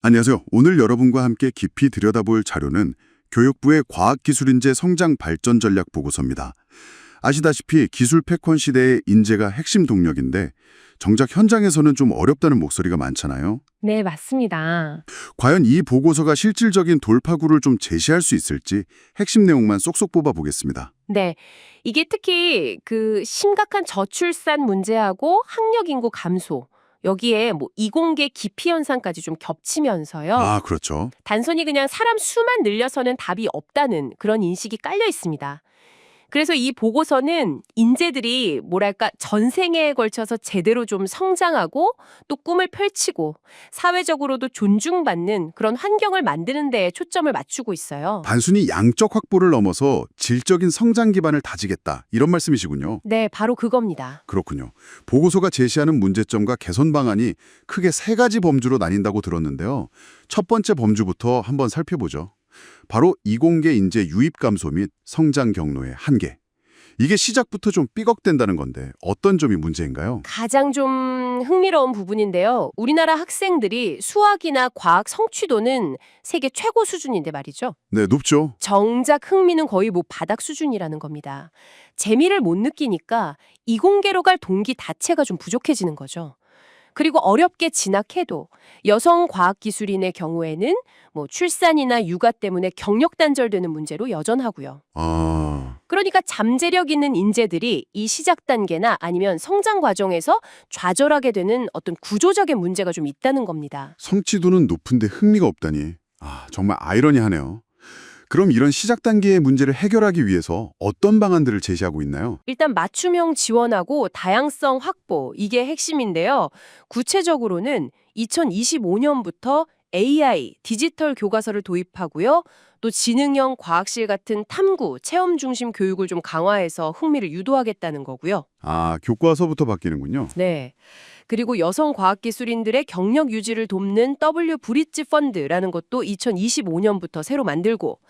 안녕하세요. 오늘 여러분과 함께 깊이 들여다볼 자료는 교육부의 과학기술인재 성장 발전 전략 보고서입니다. 아시다시피 기술 패권 시대의 인재가 핵심 동력인데 정작 현장에서는 좀 어렵다는 목소리가 많잖아요. 네, 맞습니다. 과연 이 보고서가 실질적인 돌파구를 좀 제시할 수 있을지 핵심 내용만 쏙쏙 뽑아 보겠습니다. 네. 이게 특히 그 심각한 저출산 문제하고 학력 인구 감소, 여기에 뭐 이공계 기피 현상까지 좀 겹치면서요. 아, 그렇죠. 단순히 그냥 사람 수만 늘려서는 답이 없다는 그런 인식이 깔려 있습니다. 그래서 이 보고서는 인재들이 뭐랄까 전생에 걸쳐서 제대로 좀 성장하고 또 꿈을 펼치고 사회적으로도 존중받는 그런 환경을 만드는 데에 초점을 맞추고 있어요. 단순히 양적 확보를 넘어서 질적인 성장 기반을 다지겠다. 이런 말씀이시군요. 네, 바로 그겁니다. 그렇군요. 보고서가 제시하는 문제점과 개선 방안이 크게 세 가지 범주로 나뉜다고 들었는데요. 첫 번째 범주부터 한번 살펴보죠. 바로 이공계 인재 유입 감소 및 성장 경로의 한계. 이게 시작부터 좀 삐걱된다는 건데 어떤 점이 문제인가요? 가장 좀 흥미로운 부분인데요. 우리나라 학생들이 수학이나 과학 성취도는 세계 최고 수준인데 말이죠. 네, 높죠. 정작 흥미는 거의 뭐 바닥 수준이라는 겁니다. 재미를 못 느끼니까 이공계로 갈 동기 자체가 좀 부족해지는 거죠. 그리고 어렵게 진학해도 여성 과학기술인의 경우에는 뭐 출산이나 육아 때문에 경력 단절되는 문제로 여전하고요. 그러니까 잠재력 있는 인재들이 이 시작 단계나 아니면 성장 과정에서 좌절하게 되는 어떤 구조적인 문제가 좀 있다는 겁니다. 성취도는 높은데 흥미가 없다니. 정말 아이러니하네요. 그럼 이런 시작 단계의 문제를 해결하기 위해서 어떤 방안들을 제시하고 있나요? 일단 맞춤형 지원하고 다양성 확보, 이게 핵심인데요. 구체적으로는 2025년부터 AI, 디지털 교과서를 도입하고요. 또 지능형 과학실 같은 탐구, 체험 중심 교육을 좀 강화해서 흥미를 유도하겠다는 거고요. 교과서부터 바뀌는군요. 네. 그리고 여성 과학기술인들의 경력 유지를 돕는 W 브릿지 펀드라는 것도 2025년부터 새로 만들고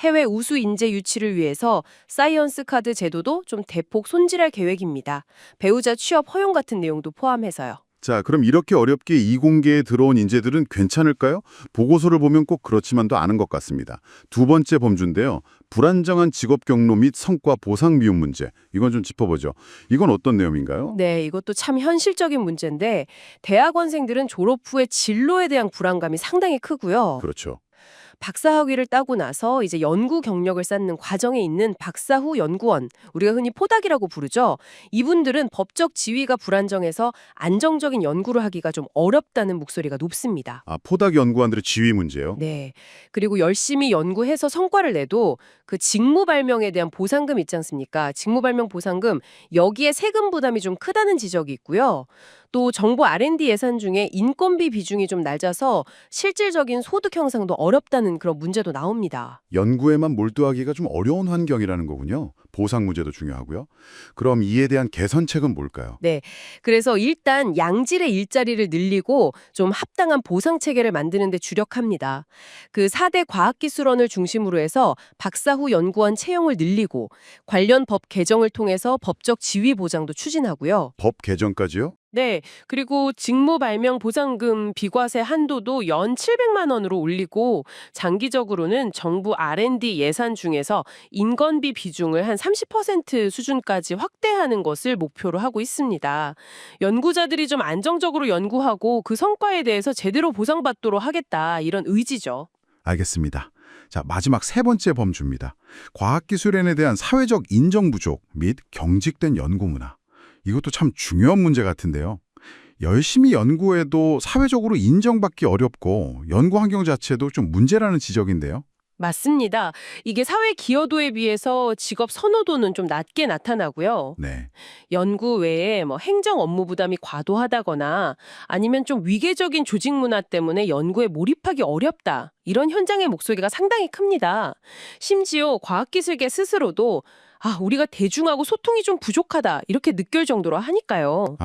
해외 우수 인재 유치를 위해서 사이언스 카드 제도도 좀 대폭 손질할 계획입니다. 배우자 취업 허용 같은 내용도 포함해서요. 자, 그럼 이렇게 어렵게 이공계에 들어온 인재들은 괜찮을까요? 보고서를 보면 꼭 그렇지만도 않은 것 같습니다. 두 번째 범주인데요. 불안정한 직업 경로 및 성과 보상 미흡 문제. 이건 좀 짚어보죠. 이건 어떤 내용인가요? 네, 이것도 참 현실적인 문제인데 대학원생들은 졸업 후에 진로에 대한 불안감이 상당히 크고요. 그렇죠. 박사학위를 따고 나서 이제 연구 경력을 쌓는 과정에 있는 박사 후 연구원, 우리가 흔히 포닥이라고 부르죠. 이분들은 법적 지위가 불안정해서 안정적인 연구를 하기가 좀 어렵다는 목소리가 높습니다. 포닥 연구원들의 지위 문제요? 네. 그리고 열심히 연구해서 성과를 내도 그 직무 발명에 대한 보상금 있지 않습니까? 직무 발명 보상금, 여기에 세금 부담이 좀 크다는 지적이 있고요. 또 정부 R&D 예산 중에 인건비 비중이 좀 낮아서 실질적인 소득 형성도 어렵다는 그런 문제도 나옵니다. 연구에만 몰두하기가 좀 어려운 환경이라는 거군요. 보상 문제도 중요하고요. 그럼 이에 대한 개선책은 뭘까요? 네. 그래서 일단 양질의 일자리를 늘리고 좀 합당한 보상 체계를 만드는 데 주력합니다. 그 4대 과학기술원을 중심으로 해서 박사 후 연구원 채용을 늘리고 관련 법 개정을 통해서 법적 지위 보장도 추진하고요. 법 개정까지요? 네. 그리고 직무 발명 보상금 비과세 한도도 연 700만 원으로 올리고 장기적으로는 정부 R&D 예산 중에서 인건비 비중을 한 30% 수준까지 확대하는 것을 목표로 하고 있습니다. 연구자들이 좀 안정적으로 연구하고 그 성과에 대해서 제대로 보상받도록 하겠다, 이런 의지죠. 알겠습니다. 자, 마지막 세 번째 범주입니다. 과학기술인에 대한 사회적 인정 부족 및 경직된 연구 문화. 이것도 참 중요한 문제 같은데요. 열심히 연구해도 사회적으로 인정받기 어렵고 연구 환경 자체도 좀 문제라는 지적인데요. 맞습니다. 이게 사회 기여도에 비해서 직업 선호도는 좀 낮게 나타나고요. 네. 연구 외에 뭐 행정 업무 부담이 과도하다거나 아니면 좀 위계적인 조직 문화 때문에 연구에 몰입하기 어렵다, 이런 현장의 목소리가 상당히 큽니다. 심지어 과학기술계 스스로도 우리가 대중하고 소통이 좀 부족하다, 이렇게 느낄 정도로 하니까요.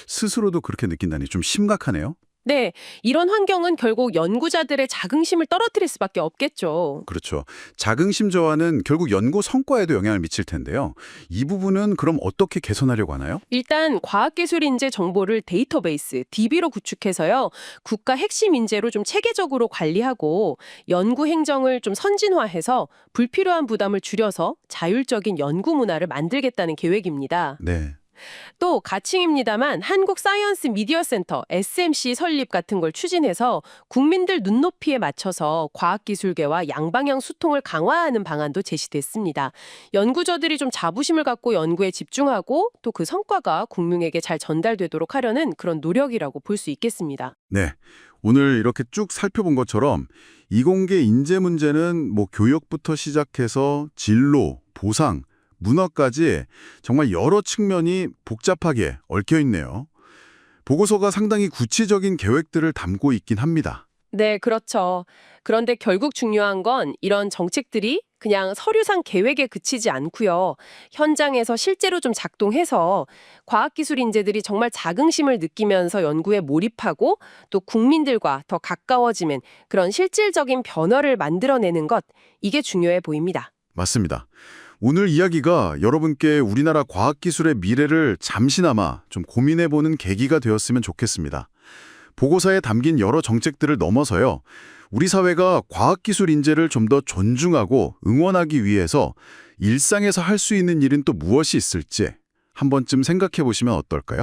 스스로도 그렇게 느낀다니 좀 심각하네요. 네, 이런 환경은 결국 연구자들의 자긍심을 떨어뜨릴 수밖에 없겠죠. 그렇죠. 자긍심 저하는 결국 연구 성과에도 영향을 미칠 텐데요. 이 부분은 그럼 어떻게 개선하려고 하나요? 일단 과학기술 인재 정보를 데이터베이스, DB로 구축해서요. 국가 핵심 인재로 좀 체계적으로 관리하고 연구 행정을 좀 선진화해서 불필요한 부담을 줄여서 자율적인 연구 문화를 만들겠다는 계획입니다. 네. 또 가칭입니다만 한국 사이언스 미디어 센터 SMC 설립 같은 걸 추진해서 국민들 눈높이에 맞춰서 과학기술계와 양방향 소통을 강화하는 방안도 제시됐습니다. 연구자들이 좀 자부심을 갖고 연구에 집중하고 또 그 성과가 국민에게 잘 전달되도록 하려는 그런 노력이라고 볼 수 있겠습니다. 네. 오늘 이렇게 쭉 살펴본 것처럼 이공계 인재 문제는 교육부터 시작해서 진로, 보상, 문화까지 정말 여러 측면이 복잡하게 얽혀 있네요. 보고서가 상당히 구체적인 계획들을 담고 있긴 합니다. 네, 그렇죠. 그런데 결국 중요한 건 이런 정책들이 그냥 서류상 계획에 그치지 않고요. 현장에서 실제로 좀 작동해서 과학기술 인재들이 정말 자긍심을 느끼면서 연구에 몰입하고 또 국민들과 더 가까워지는 그런 실질적인 변화를 만들어내는 것, 이게 중요해 보입니다. 맞습니다. 오늘 이야기가 여러분께 우리나라 과학기술의 미래를 잠시나마 좀 고민해보는 계기가 되었으면 좋겠습니다. 보고서에 담긴 여러 정책들을 넘어서요. 우리 사회가 과학기술 인재를 좀 더 존중하고 응원하기 위해서 일상에서 할 수 있는 일은 또 무엇이 있을지 한 번쯤 생각해 보시면 어떨까요?